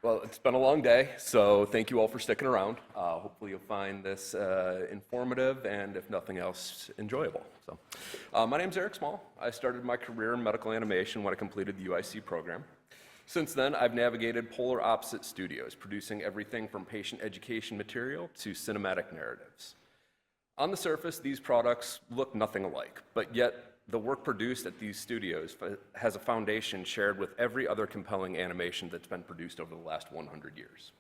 Well, it's been a long day, so thank you all for sticking around. Hopefully you'll find this informative and, if nothing else, enjoyable. My name's Eric Small. I started my career in medical animation when I completed the UIC program. Since then, I've navigated polar opposite studios, producing everything from patient education material to cinematic narratives. On the surface, these products look nothing alike, but yet the work produced at these studios has a foundation shared with every other compelling animation that's been produced over the last 100 years.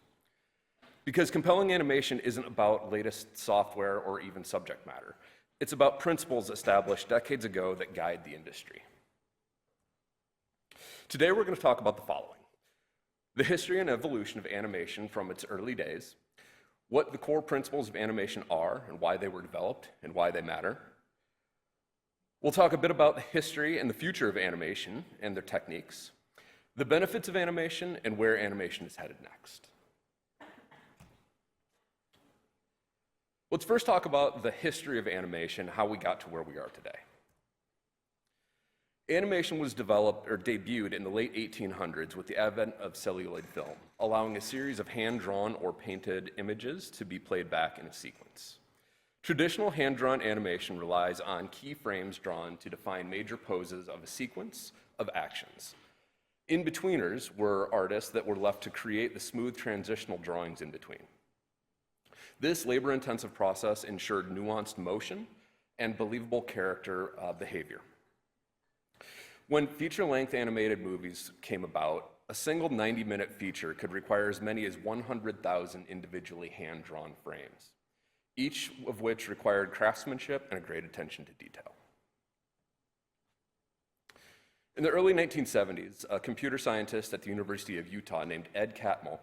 Because compelling animation isn't about latest software or even subject matter. It's about principles established decades ago that guide the industry. Today we're going to talk about the following: the history and evolution of animation from its early days, what the core principles of animation are and why they were developed and why they matter. We'll talk a bit about the history and the future of animation and their techniques, the benefits of animation, and where animation is headed next. Let's first talk about the history of animation, how we got to where we are today. Animation was developed or debuted in the late 1800s with the advent of celluloid film, allowing a series of hand-drawn or painted images to be played back in a sequence. Traditional hand-drawn animation relies on key frames drawn to define major poses of a sequence of actions. In-betweeners were artists that were left to create the smooth transitional drawings in between. This labor-intensive process ensured nuanced motion and believable character behavior. When feature-length animated movies came about, a single 90-minute feature could require as many as 100,000 individually hand-drawn frames, each of which required craftsmanship and a great attention to detail. In the early 1970s, a computer scientist at the University of Utah named Ed Catmull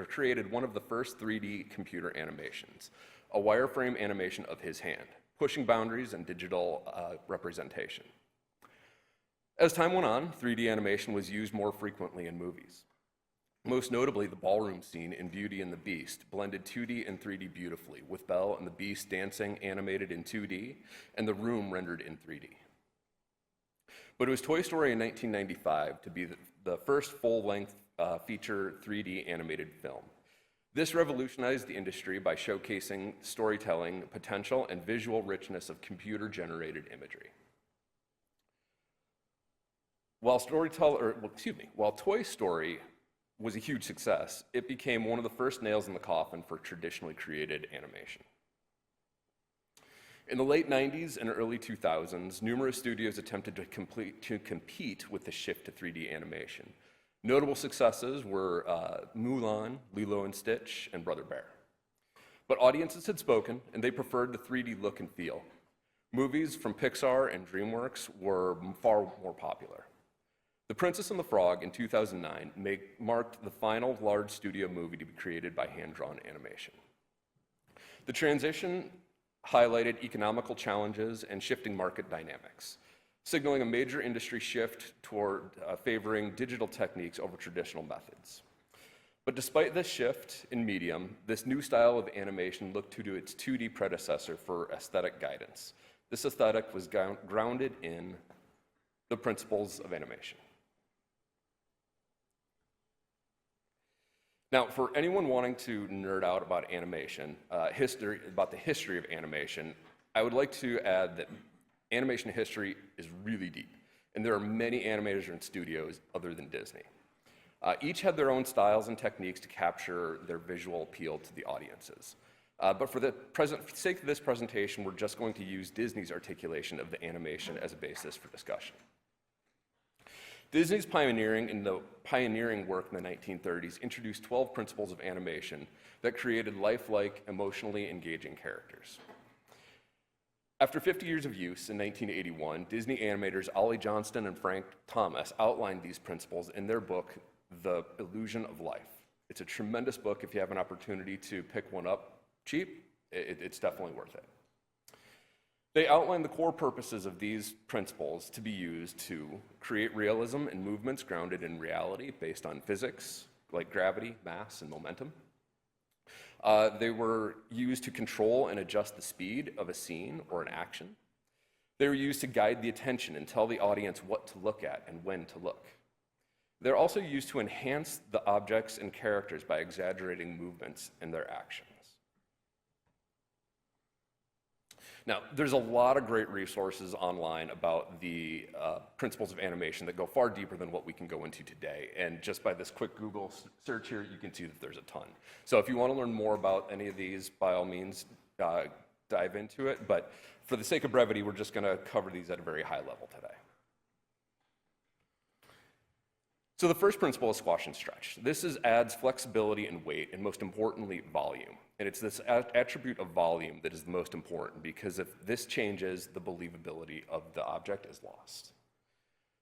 created one of the first 3D computer animations, a wireframe animation of his hand, pushing boundaries in digital representation. As time went on, 3D animation was used more frequently in movies. Most notably, the ballroom scene in Beauty and the Beast blended 2D and 3D beautifully, with Belle and the Beast dancing animated in 2D and the room rendered in 3D. But it was Toy Story in 1995 to be the first full-length feature 3D animated film. This revolutionized the industry by showcasing storytelling potential and visual richness of computer-generated imagery. While Toy Story was a huge success, it became one of the first nails in the coffin for traditionally created animation. In the late 90s and early 2000s, numerous studios attempted to compete with the shift to 3D animation. Notable successes were Mulan, Lilo and Stitch, and Brother Bear. But audiences had spoken, and they preferred the 3D look and feel. Movies from Pixar and DreamWorks were far more popular. The Princess and the Frog in 2009 marked the final large studio movie to be created by hand-drawn animation. The transition highlighted economical challenges and shifting market dynamics, signaling a major industry shift toward favoring digital techniques over traditional methods. But despite this shift in medium, this new style of animation looked to its 2D predecessor for aesthetic guidance. This aesthetic was grounded in the principles of animation. Now, for anyone wanting to nerd out about animation, about the history of animation, I would like to add that animation history is really deep, and there are many animators and studios other than Disney. Each had their own styles and techniques to capture their visual appeal to the audiences. But for the sake of this presentation, we're just going to use Disney's articulation of the animation as a basis for discussion. Disney's pioneering work in the 1930s introduced 12 principles of animation that created lifelike, emotionally engaging characters. After 50 years of use in 1981, Disney animators Ollie Johnston and Frank Thomas outlined these principles in their book, The Illusion of Life. It's a tremendous book. If you have an opportunity to pick one up cheap, it's definitely worth it. They outline the core purposes of these principles to be used to create realism in movements grounded in reality based on physics, like gravity, mass, and momentum. They were used to control and adjust the speed of a scene or an action. They were used to guide the attention and tell the audience what to look at and when to look. They're also used to enhance the objects and characters by exaggerating movements and their actions. Now, there's a lot of great resources online about the principles of animation that go far deeper than what we can go into today. And just by this quick Google search here, you can see that there's a ton. So if you want to learn more about any of these, by all means, dive into it. But for the sake of brevity, we're just going to cover these at a very high level today. So the first principle is squash and stretch. This adds flexibility and weight, and most importantly, volume. And it's this attribute of volume that is the most important, because if this changes, the believability of the object is lost.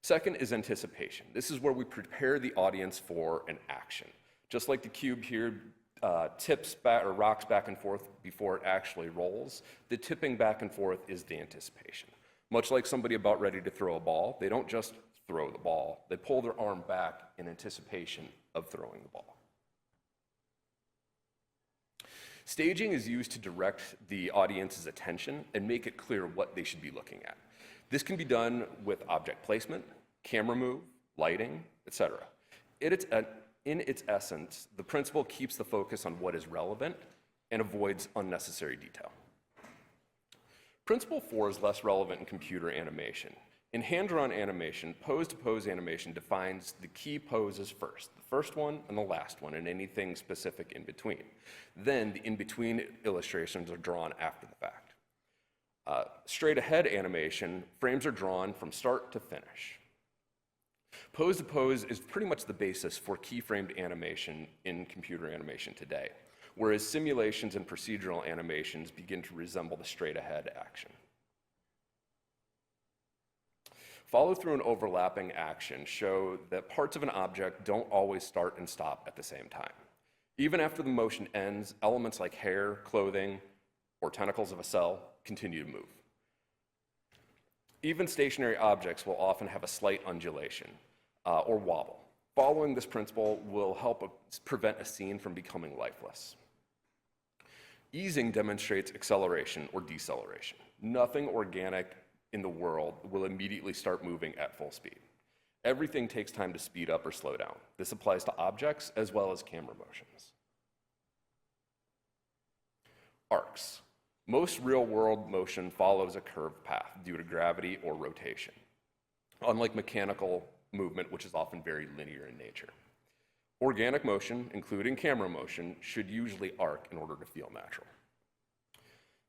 Second is anticipation. This is where we prepare the audience for an action. Just like the cube here tips back or rocks back and forth before it actually rolls, the tipping back and forth is the anticipation. Much like somebody about ready to throw a ball, they don't just throw the ball, they pull their arm back in anticipation of throwing the ball. Staging is used to direct the audience's attention and make it clear what they should be looking at. This can be done with object placement, camera move, lighting, etc. In its essence, the principle keeps the focus on what is relevant and avoids unnecessary detail. Principle 4 is less relevant in computer animation. In hand-drawn animation, pose-to-pose animation defines the key poses first, the first one and the last one, and anything specific in between. Then the in-between illustrations are drawn after the fact. Straight-ahead animation, frames are drawn from start to finish. Pose-to-pose is pretty much the basis for keyframed animation in computer animation today, whereas simulations and procedural animations begin to resemble the straight-ahead action. Follow-through and overlapping action show that parts of an object don't always start and stop at the same time. Even after the motion ends, elements like hair, clothing, or tentacles of a cell continue to move. Even stationary objects will often have a slight undulation or wobble. Following this principle will help prevent a scene from becoming lifeless. Easing demonstrates acceleration or deceleration. Nothing organic in the world will immediately start moving at full speed. Everything takes time to speed up or slow down. This applies to objects as well as camera motions. Arcs. Most real-world motion follows a curved path due to gravity or rotation, unlike mechanical movement, which is often very linear in nature. Organic motion, including camera motion, should usually arc in order to feel natural.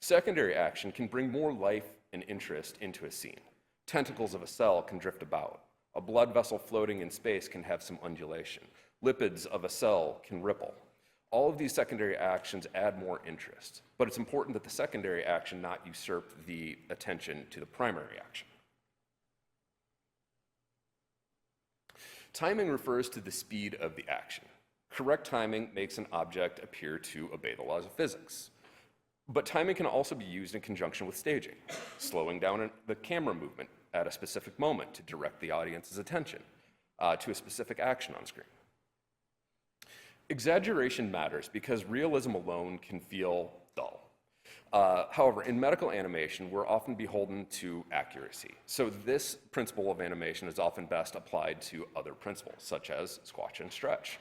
Secondary action can bring more life and interest into a scene. Tentacles of a cell can drift about. A blood vessel floating in space can have some undulation. Lipids of a cell can ripple. All of these secondary actions add more interest, but it's important that the secondary action not usurp the attention to the primary action. Timing refers to the speed of the action. Correct timing makes an object appear to obey the laws of physics. But timing can also be used in conjunction with staging, slowing down the camera movement at a specific moment to direct the audience's attention to a specific action on screen. Exaggeration matters because realism alone can feel dull. However, in medical animation, we're often beholden to accuracy. So this principle of animation is often best applied to other principles, such as squash and stretch,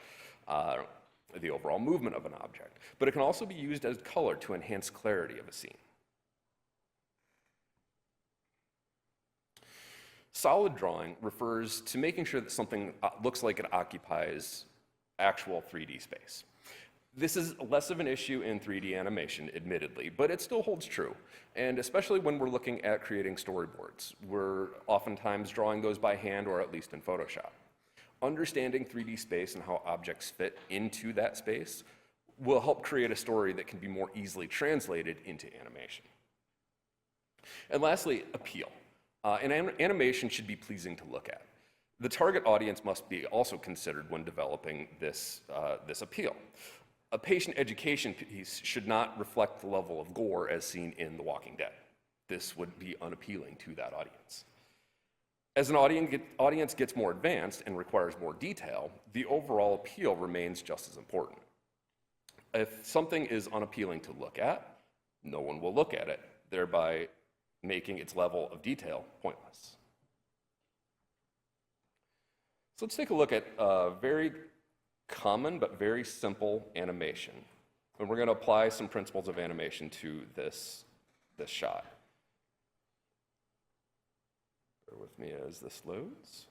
the overall movement of an object. But it can also be used as color to enhance clarity of a scene. Solid drawing refers to making sure that something looks like it occupies actual 3D space. This is less of an issue in 3D animation, admittedly, but it still holds true, and especially when we're looking at creating storyboards. We're oftentimes drawing those by hand or at least in Photoshop. Understanding 3D space and how objects fit into that space will help create a story that can be more easily translated into animation. And lastly, appeal. Animation should be pleasing to look at. The target audience must be also considered when developing this appeal. A patient education piece should not reflect the level of gore as seen in The Walking Dead. This would be unappealing to that audience. As an audience gets more advanced and requires more detail, the overall appeal remains just as important. If something is unappealing to look at, no one will look at it, thereby making its level of detail pointless. So let's take a look at a very common but very simple animation. And we're going to apply some principles of animation to this shot. Bear with me as this loads.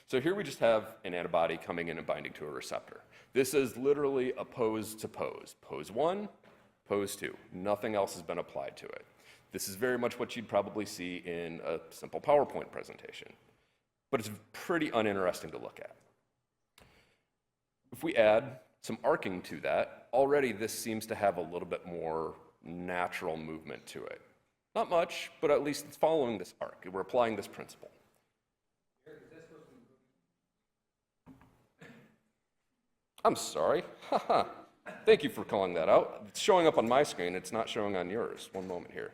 So here we just have an antibody coming in and binding to a receptor. This is literally a pose to pose. Pose 1, pose 2. Nothing else has been applied to it. This is very much what you'd probably see in a simple PowerPoint presentation. But it's pretty uninteresting to look at. If we add some arcing to that, already this seems to have a little bit more natural movement to it. Not much, but at least it's following this arc. We're applying this principle. I'm sorry. Thank you for calling that out. It's showing up on my screen. It's not showing on yours. One moment here.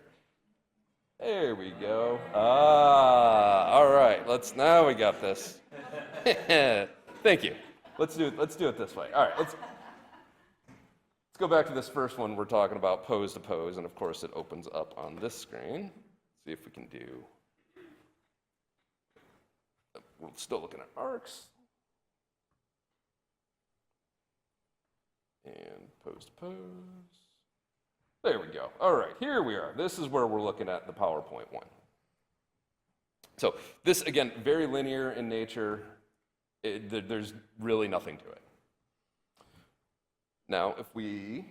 There we go. All right. Now we got this. Thank you. Let's do it this way. All right. Let's go back to this first one. We're talking about pose to pose, and of course it opens up on this screen. See if we can do. We're still looking at arcs. And pose to pose. There we go. All right, here we are. This is where we're looking at the PowerPoint one. So this, again, very linear in nature. There's really nothing to it. Now, if we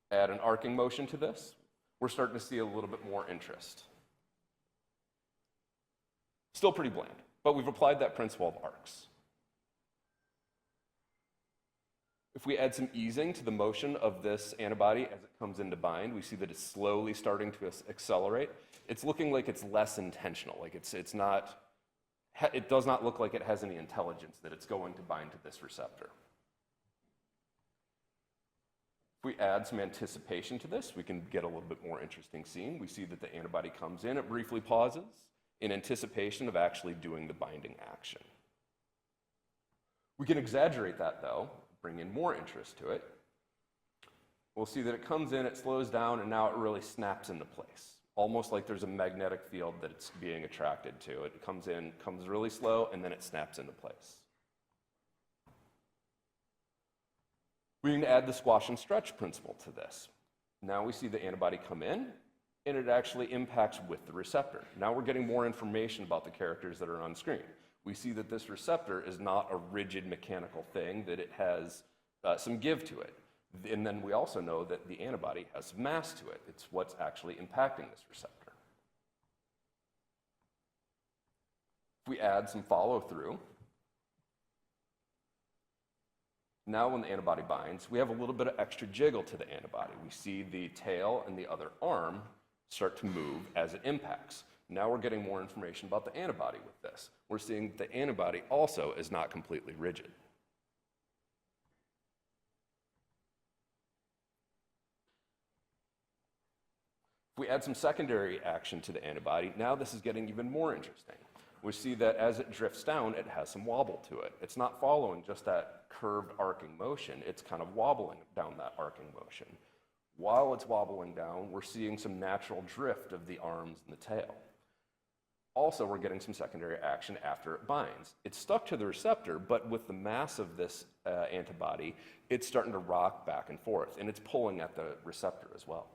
add an arcing motion to this, we're starting to see a little bit more interest. Still pretty bland, but we've applied that principle of arcs. If we add some easing to the motion of this antibody as it comes into bind, we see that it's slowly starting to accelerate. It's looking like it's less intentional, like it does not look like it has any intelligence that it's going to bind to this receptor. If we add some anticipation to this, we can get a little bit more interesting scene. We see that the antibody comes in, it briefly pauses in anticipation of actually doing the binding action. We can exaggerate that though, bring in more interest to it. We'll see that it comes in, it slows down, and now it really snaps into place. Almost like there's a magnetic field that it's being attracted to. It comes in, comes really slow, and then it snaps into place. We can add the squash and stretch principle to this. Now we see the antibody come in, and it actually impacts with the receptor. Now we're getting more information about the characters that are on screen. We see that this receptor is not a rigid mechanical thing, that it has some give to it. And then we also know that the antibody has some mass to it. It's what's actually impacting this receptor. If we add some follow-through, now when the antibody binds, we have a little bit of extra jiggle to the antibody. We see the tail and the other arm start to move as it impacts. Now we're getting more information about the antibody with this. We're seeing the antibody also is not completely rigid. If we add some secondary action to the antibody, now this is getting even more interesting. We see that as it drifts down, it has some wobble to it. It's not following just that curved arcing motion, it's kind of wobbling down that arcing motion. While it's wobbling down, we're seeing some natural drift of the arms and the tail. Also, we're getting some secondary action after it binds. It's stuck to the receptor, but with the mass of this antibody, it's starting to rock back and forth, and it's pulling at the receptor as well.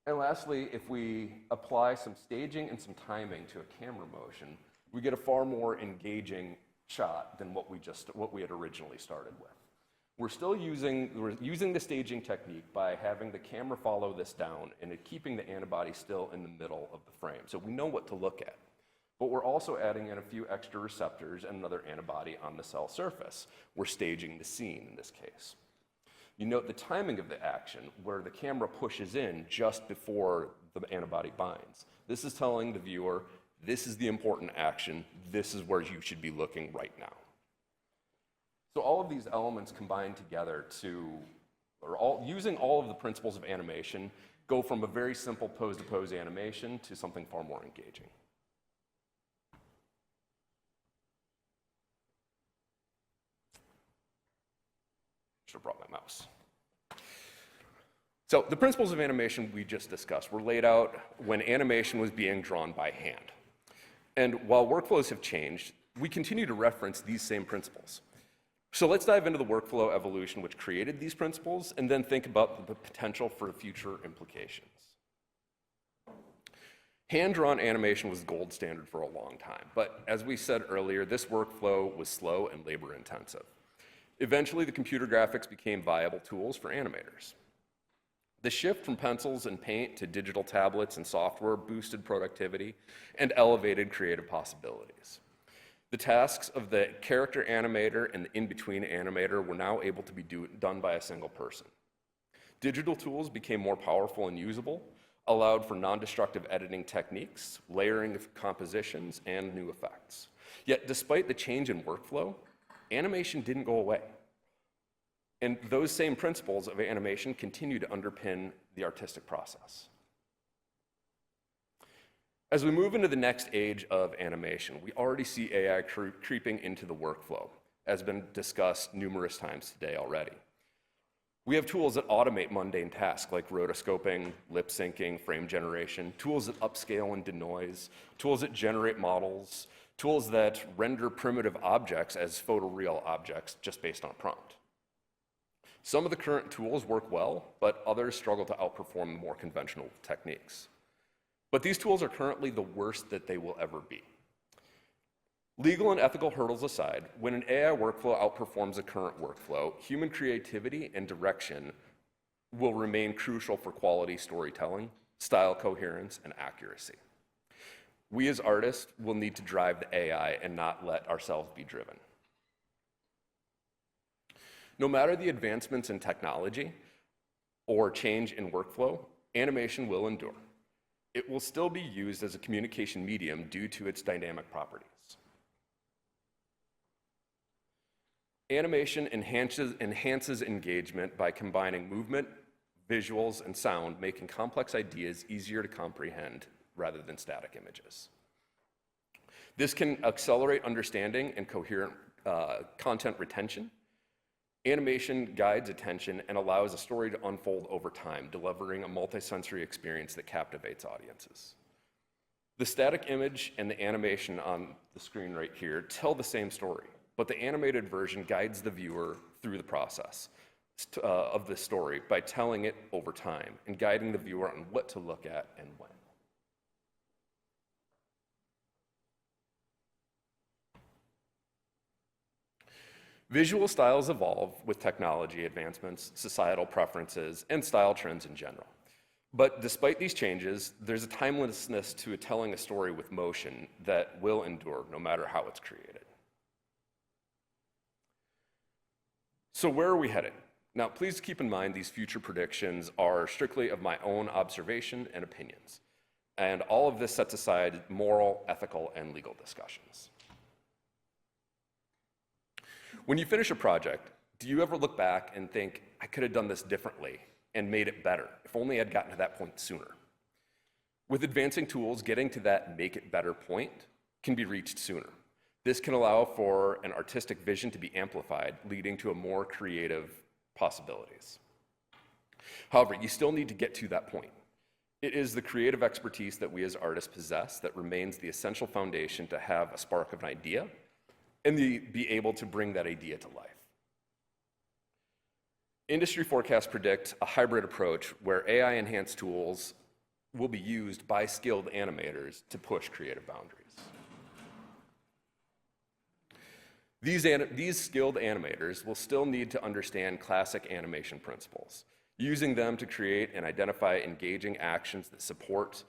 And lastly, if we apply some staging and some timing to a camera motion, we get a far more engaging shot than what we had originally started with. We're using the staging technique by having the camera follow this down and keeping the antibody still in the middle of the frame. So we know what to look at. But we're also adding in a few extra receptors and another antibody on the cell surface. We're staging the scene in this case. You note the timing of the action where the camera pushes in just before the antibody binds. This is telling the viewer, this is the important action, this is where you should be looking right now. So all of these elements combine together using all of the principles of animation, go from a very simple pose-to-pose animation to something far more engaging. Should have brought my mouse. So the principles of animation we just discussed were laid out when animation was being drawn by hand. And while workflows have changed, we continue to reference these same principles. So let's dive into the workflow evolution which created these principles, and then think about the potential for future implications. Hand-drawn animation was the gold standard for a long time, but as we said earlier, this workflow was slow and labor-intensive. Eventually, the computer graphics became viable tools for animators. The shift from pencils and paint to digital tablets and software boosted productivity and elevated creative possibilities. The tasks of the character animator and the in-between animator were now able to be done by a single person. Digital tools became more powerful and usable, allowed for non-destructive editing techniques, layering of compositions, and new effects. Yet, despite the change in workflow, animation didn't go away. And those same principles of animation continue to underpin the artistic process. As we move into the next age of animation, we already see AI creeping into the workflow, as has been discussed numerous times today already. We have tools that automate mundane tasks like rotoscoping, lip syncing, frame generation, tools that upscale and denoise, tools that generate models, tools that render primitive objects as photoreal objects just based on a prompt. Some of the current tools work well, but others struggle to outperform the more conventional techniques. But these tools are currently the worst that they will ever be. Legal and ethical hurdles aside, when an AI workflow outperforms a current workflow, human creativity and direction will remain crucial for quality storytelling, style coherence, and accuracy. We as artists will need to drive the AI and not let ourselves be driven. No matter the advancements in technology or change in workflow, animation will endure. It will still be used as a communication medium due to its dynamic properties. Animation enhances engagement by combining movement, visuals, and sound, making complex ideas easier to comprehend rather than static images. This can accelerate understanding and coherent content retention. Animation guides attention and allows a story to unfold over time, delivering a multisensory experience that captivates audiences. The static image and the animation on the screen right here tell the same story, but the animated version guides the viewer through the process of the story by telling it over time and guiding the viewer on what to look at and when. Visual styles evolve with technology advancements, societal preferences, and style trends in general. But despite these changes, there's a timelessness to telling a story with motion that will endure no matter how it's created. So where are we headed? Now, please keep in mind these future predictions are strictly of my own observation and opinions. And all of this sets aside moral, ethical, and legal discussions. When you finish a project, do you ever look back and think, I could have done this differently and made it better, if only I'd gotten to that point sooner? With advancing tools, getting to that make it better point can be reached sooner. This can allow for an artistic vision to be amplified, leading to a more creative possibilities. However, you still need to get to that point. It is the creative expertise that we as artists possess that remains the essential foundation to have a spark of an idea and be able to bring that idea to life. Industry forecasts predict a hybrid approach where AI-enhanced tools will be used by skilled animators to push creative boundaries. These skilled animators will still need to understand classic animation principles. Using them to create and identify engaging actions that support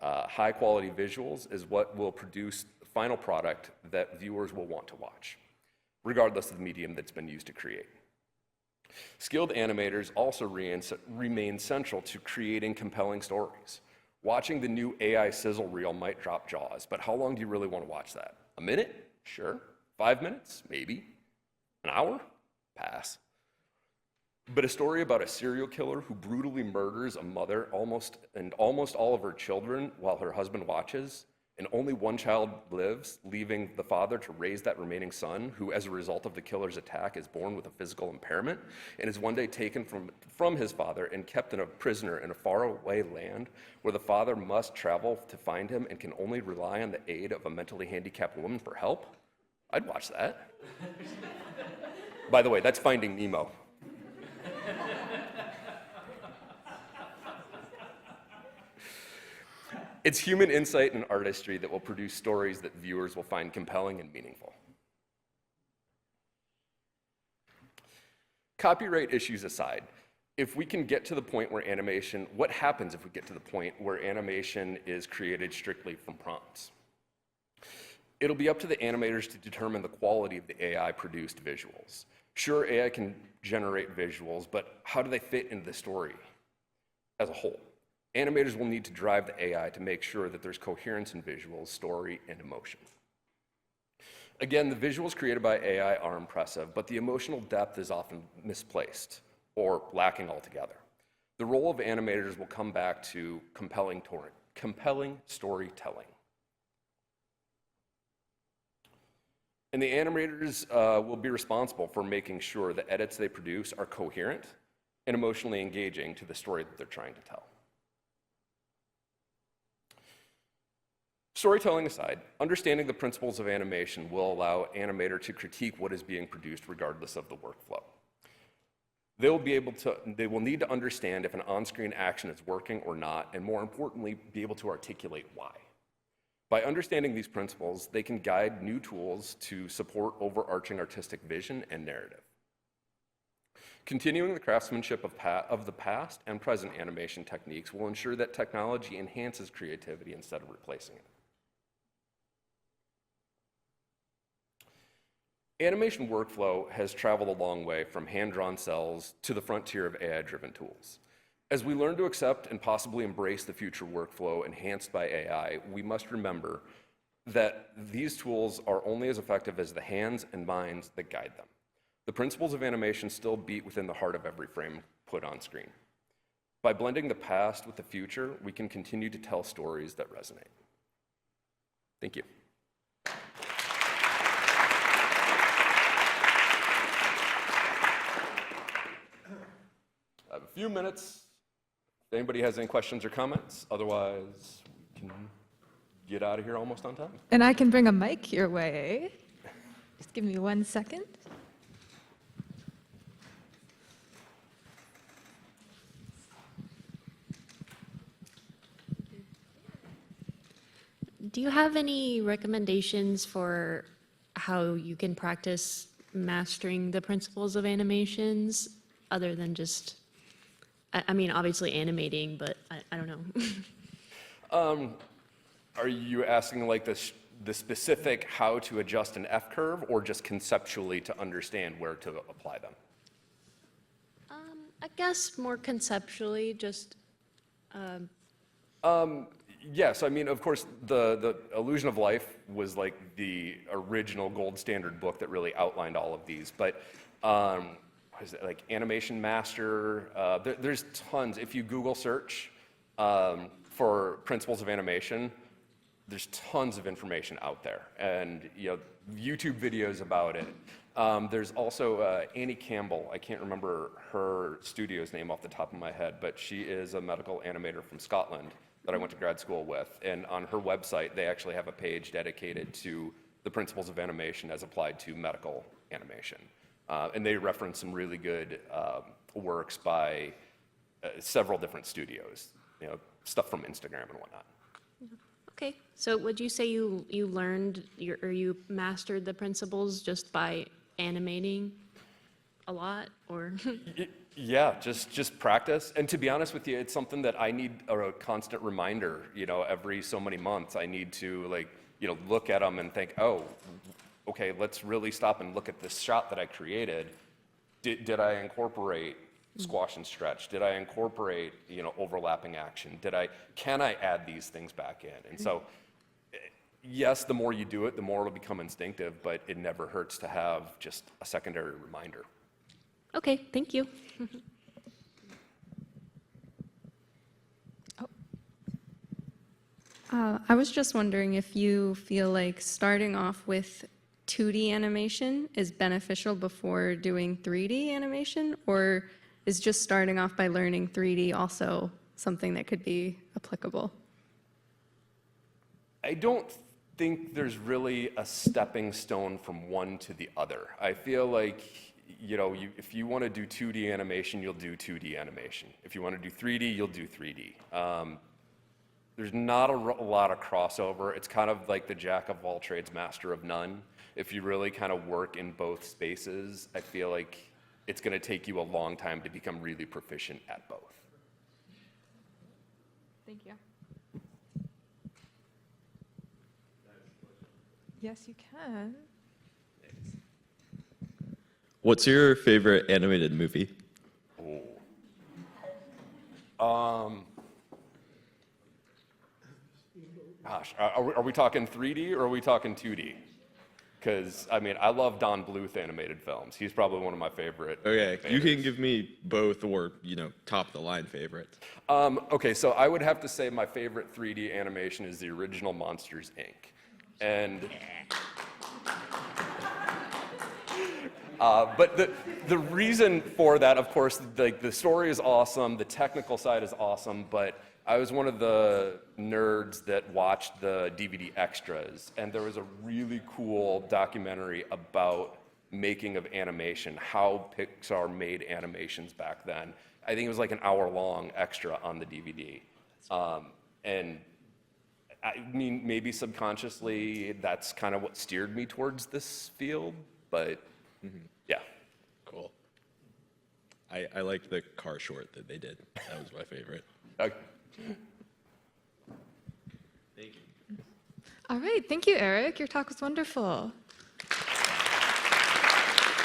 high-quality visuals is what will produce the final product that viewers will want to watch, regardless of the medium that's been used to create. Skilled animators also remain central to creating compelling stories. Watching the new AI sizzle reel might drop jaws, but how long do you really want to watch that? A minute? Sure. 5 minutes? Maybe. An hour? Pass. But a story about a serial killer who brutally murders a mother and almost all of her children while her husband watches and only one child lives, leaving the father to raise that remaining son, who as a result of the killer's attack is born with a physical impairment, and is one day taken from his father and kept in a prisoner in a faraway land where the father must travel to find him and can only rely on the aid of a mentally handicapped woman for help? I'd watch that. By the way, that's Finding Nemo. It's human insight and artistry that will produce stories that viewers will find compelling and meaningful. Copyright issues aside, if we can get to the point where animation, what happens if we get to the point where animation is created strictly from prompts? It'll be up to the animators to determine the quality of the AI-produced visuals. Sure, AI can generate visuals, but how do they fit into the story as a whole? Animators will need to drive the AI to make sure that there's coherence in visuals, story, and emotion. Again, the visuals created by AI are impressive, but the emotional depth is often misplaced or lacking altogether. The role of animators will come back to compelling storytelling. And the animators will be responsible for making sure the edits they produce are coherent and emotionally engaging to the story that they're trying to tell. Storytelling aside, understanding the principles of animation will allow an animator to critique what is being produced regardless of the workflow. They will need to understand if an on-screen action is working or not, and more importantly, be able to articulate why. By understanding these principles, they can guide new tools to support overarching artistic vision and narrative. Continuing the craftsmanship of the past and present animation techniques will ensure that technology enhances creativity instead of replacing it. Animation workflow has traveled a long way from hand-drawn cells to the frontier of AI-driven tools. As we learn to accept and possibly embrace the future workflow enhanced by AI, we must remember that these tools are only as effective as the hands and minds that guide them. The principles of animation still beat within the heart of every frame put on screen. By blending the past with the future, we can continue to tell stories that resonate. Thank you. I have a few minutes. If anybody has any questions or comments, otherwise we can get out of here almost on time. And I can bring a mic your way. Just give me 1 second. Do you have any recommendations for how you can practice mastering the principles of animations other than just, I mean, obviously animating, but I don't know. Are you asking like the specific how to adjust an F-curve, or just conceptually to understand where to apply them? I guess more conceptually, just. Yes, I mean, of course, the Illusion of Life was like the original gold standard book that really outlined all of these. But what is it, like Animation Master? There's tons. If you Google search for principles of animation, there's tons of information out there, and YouTube videos about it. There's also Annie Campbell. I can't remember her studio's name off the top of my head, but she is a medical animator from Scotland that I went to grad school with. And on her website, they actually have a page dedicated to the principles of animation as applied to medical animation. And they reference some really good works by several different studios, stuff from Instagram and whatnot. Okay, so would you say you learned or you mastered the principles just by animating a lot, or? Yeah, just practice. And to be honest with you, it's something that I need a constant reminder. Every so many months, I need to look at them and think, oh, okay, let's really stop and look at this shot that I created. Did I incorporate squash and stretch? Did I incorporate overlapping action? Can I add these things back in? And so, yes, the more you do it, the more it'll become instinctive, but it never hurts to have just a secondary reminder. Okay, thank you. I was just wondering if you feel like starting off with 2D animation is beneficial before doing 3D animation, or is just starting off by learning 3D also something that could be applicable? I don't think there's really a stepping stone from one to the other. I feel like, if you want to do 2D animation, you'll do 2D animation. If you want to do 3D, you'll do 3D. There's not a lot of crossover. It's kind of like the jack of all trades, master of none. If you really kind of work in both spaces, I feel like it's going to take you a long time to become really proficient at both. Thank you. Yes, you can. What's your favorite animated movie? Gosh, are we talking 3D or are we talking 2D? Because, I love Don Bluth animated films. He's probably one of my favorite. Okay, you animators. can give me both or, top of the line favorites. Okay, so I would have to say my favorite 3D animation is the original Monsters, Inc. And but the reason for that, of course, the story is awesome, the technical side is awesome, but I was one of the nerds that watched the DVD extras, and there was a really cool documentary about making of animation, how Pixar made animations back then. I think it was like an hour-long extra on the DVD. And maybe subconsciously that's kind of what steered me towards this field, but yeah. Cool. I liked the car short that they did. That was my favorite. Okay. Thank you. All right, thank you, Eric. Your talk was wonderful.